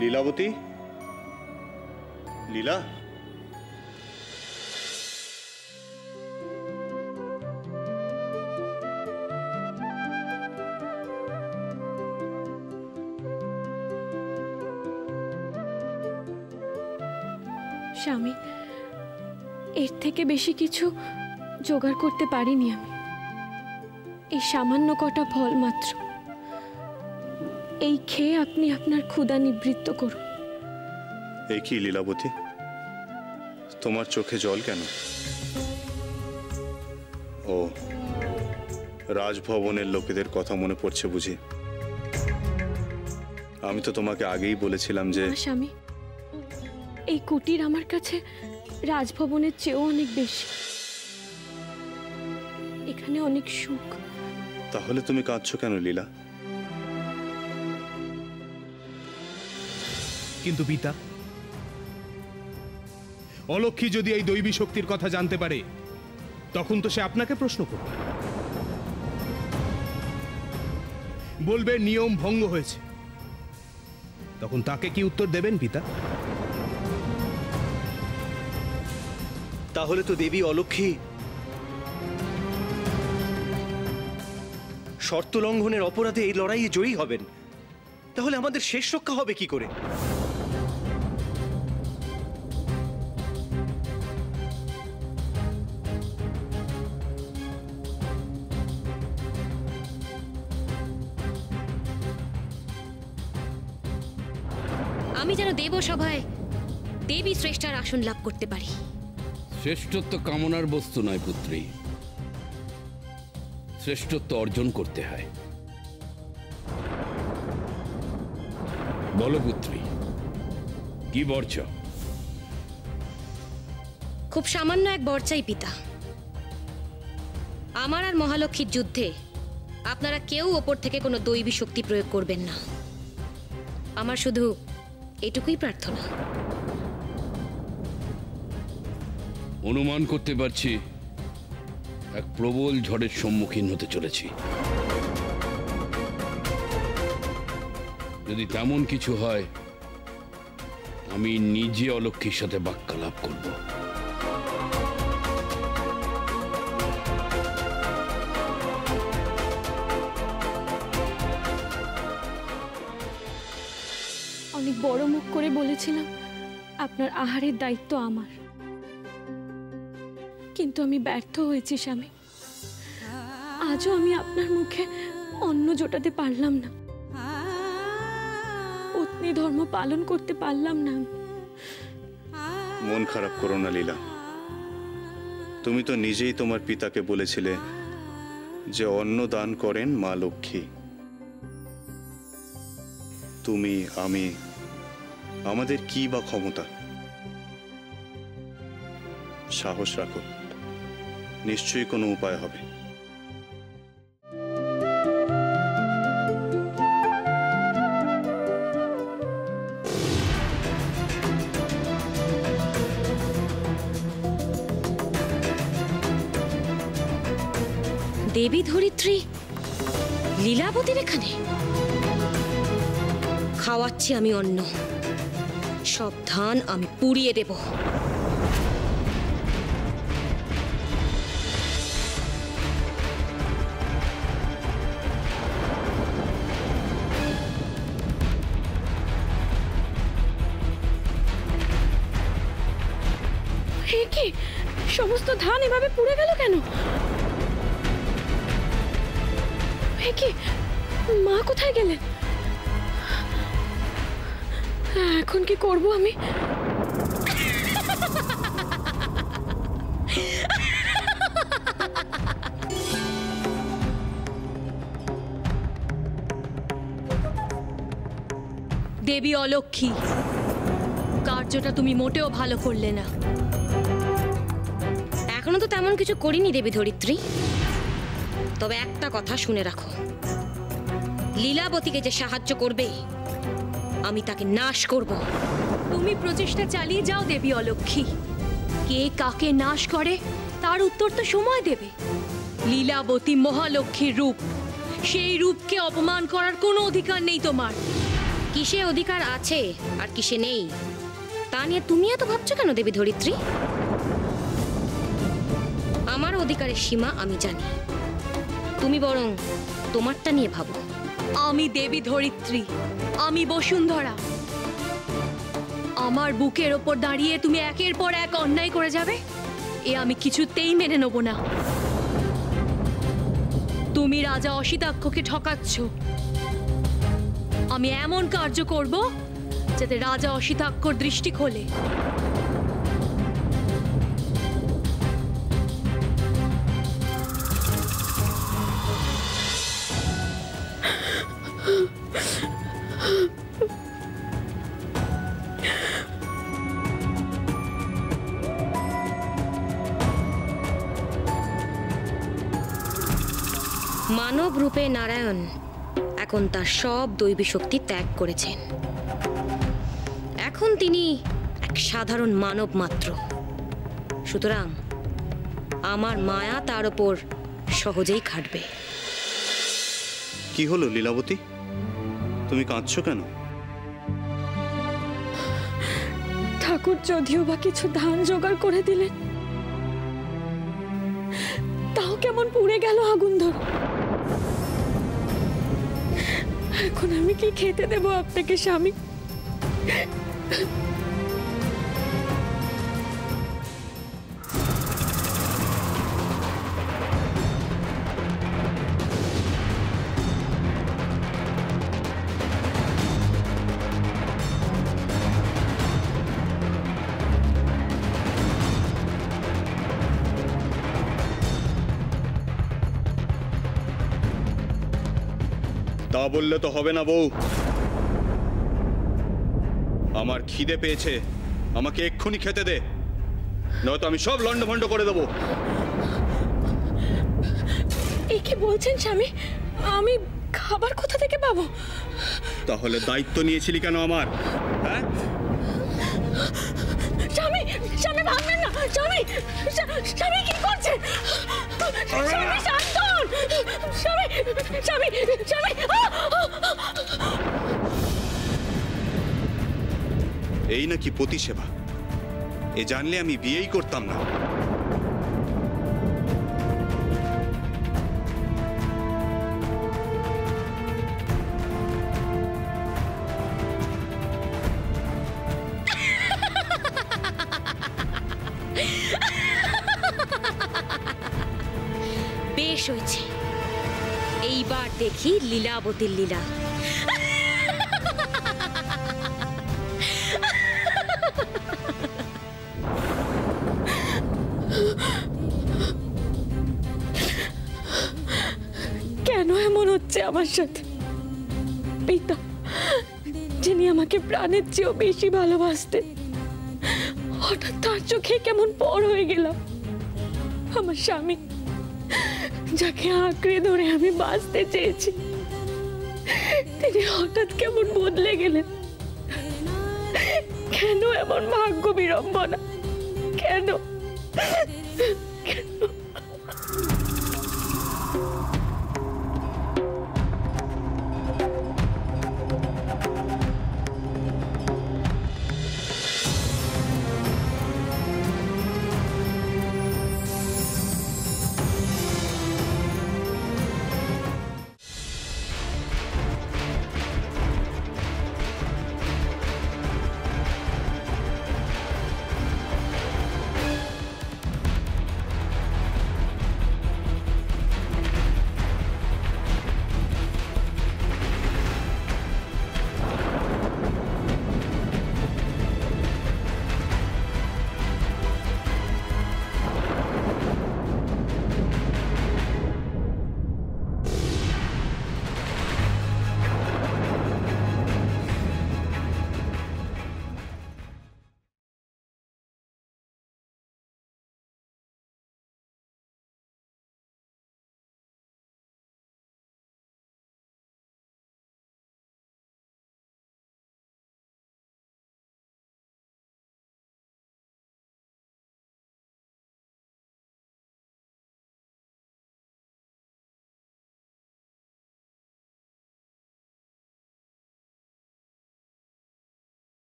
লীলাবতী, লীলা, স্বামী, এর থেকে বেশি কিছু জোগাড় করতে পারিনি আমি। এই সামান্য কটা ফল মাত্র, এই খেয়ে আপনি আপনার ক্ষুধা নিবৃত্ত করুন। এই কি লীলাবতী, তোমার চোখে জল কেন? ও, রাজভবনের লোকেদের কথা মনে পড়ছে বুঝি? আমি তো তোমাকে আগেই বলেছিলাম যে স্বামী, এই কুটির আমার কাছে রাজভবনের চেয়েও অনেক বেশি। এখানে অনেক সুখ। তাহলে তুমি কাঁদছো কেন লীলা? কিন্তু পিতা, অলক্ষ্মী যদি এই দৈবী শক্তির কথা জানতে পারে তখন তো সে আপনাকে প্রশ্ন করবে, বলবে নিয়ম ভঙ্গ হয়েছে। তখন তাকে কি উত্তর দেবেন পিতা? তাহলে তো দেবী অলক্ষ্মী শর্ত লঙ্ঘনের অপরাধে এই লড়াইয়ে জয়ী হবেন। তাহলে আমাদের শেষ রক্ষা হবে কি করে? আমি যেন দেবসভায় দেবী শ্রেষ্ঠার আসন লাভ করতে পারি। শ্রেষ্ঠত্ব কামনার বস্তু নয় পুত্রী, শ্রেষ্ঠত্ব অর্জন করতে হয়। বলো পুত্রী, কি বর চাও? খুব সামান্য এক বর চাই পিতা। আমার আর মহালক্ষ্মীর যুদ্ধে আপনারা কেউ ওপর থেকে কোনো দৈবী শক্তি প্রয়োগ করবেন না। আমার শুধু এটুকুই প্রার্থনা। অনুমান করতে পারছি এক প্রবল ঝড়ের সম্মুখীন হতে চলেছি। যদি তেমন কিছু হয়, আমি নিজে অলক্ষ্মীর সাথে বাক্যালাপ করব। অনেক বড় মুখ করে বলেছিলাম আপনার আহারের দায়িত্ব আমার, কিন্তু আমি ব্যর্থ হয়েছি স্বামী। আজও আমি আপনার মুখে অন্ন জোটাতে পারলাম না, পত্নী ধর্ম পালন করতে পারলাম না। মন খারাপ করো না লীলা, তুমি তো নিজেই তোমার পিতাকে বলেছিলে যে অন্ন দান করেন মা লক্ষ্মী। তুমি, আমি, আমাদের কি বা ক্ষমতা? সাহস রাখো, নিশ্চয়ই কোনো উপায় হবে। দেবী ধরিত্রী লীলাবতীর এখানে খাওয়াচ্ছি আমি অন্ন, সব ধান আমি পুড়িয়ে দেব। কি সমস্ত ধান এভাবে পুড়ে গেল কেন? কি মা কোথায় গেলেন? এখন কি করব আমি? দেবী অলক্ষ্মী, কার্যটা তুমি মোটেও ভালো করলে না। এখনো তো তেমন কিছু করিনি দেবী ধরিত্রী, তবে একটা কথা শুনে রাখো, লীলাবতীকে যে সাহায্য করবে আমি তাকে নাশ করব। তুমি প্রচেষ্টা চালিয়ে যাও দেবী অলক্ষ্মী, কে কাকে নাশ করে তার উত্তর তো সময় দেবে। লীলাবতী মহালক্ষ্মীর রূপ, সেই রূপকে অপমান করার কোনো অধিকার নেই তোমার। কিসে অধিকার আছে আর কিসে নেই তা নিয়ে তুমি এত ভাবছো কেন দেবী ধরিত্রী? আমার অধিকারের সীমা আমি জানি, তুমি বরং তোমারটা নিয়ে ভাবো। আমি দেবী ধরিত্রী, আমি বসুন্ধরা। আমার বুকের ওপর দাঁড়িয়ে তুমি একের পর এক অন্যায় করে যাবে, এ আমি কিছুতেই মেনে নেব না। তুমি রাজা অসিতাক্ষকে ঠকাচ্ছ। আমি এমন কার্য করব যাতে রাজা অসিতাক্ষর দৃষ্টি খোলে। মানব রূপে নারায়ণ এখন তার সব দৈবী শক্তি ত্যাগ করেছেন। এখন তিনি এক সাধারণ মানব মাত্র। সুতরাং আমার মায়া তার ওপর সহজেই খাটবে। কি হলো লীলাবতী, তুমি কাঁদছো কেন? ঠাকুর যদিও বা কিছু ধান জোগাড় করে দিলেন, তাও কেমন পুড়ে গেল আগুন ধরে। এখন আমি কি খেতে দেব আপনাকে স্বামী? তা বললে তো হবে না বউ। আমার খিদে পেয়েছে, আমাকে এক্ষুনি খেতে দে, নয়তো আমি সব লন্ডভন্ড করে দেবো। এই কি বলছেন স্বামী? আমি খাবার কোথা থেকে পাবো? তাহলে দায়িত্ব নিয়েছিলি কেন আমার? হ্যাঁ স্বামী, স্বামী ভাববেন না। স্বামী, স্বামী কি করছেন? স্বামী শান্ত হন। স্বামী, স্বামী, স্বামী। এই নাকি পতি সেবা? এ জানলে আমি বিয়েই করতাম না। বেশ হয়েছে, এইবার দেখি লীলাবতীর লীলা। কেন এমন হচ্ছে আমার সাথে? পিতা, যিনি আমাকে প্রাণের চেয়েও বেশি ভালোবাসতেন, হঠাৎ তার চোখে কেমন পর হয়ে গেলাম। আমার স্বামী, যাকে আঁকড়ে ধরে আমি বাঁচতে চেয়েছি, তিনি হঠাৎ কেমন বদলে গেলেন। কেন এমন ভাগ্য বিড়ম্বনা? কেন? কেন?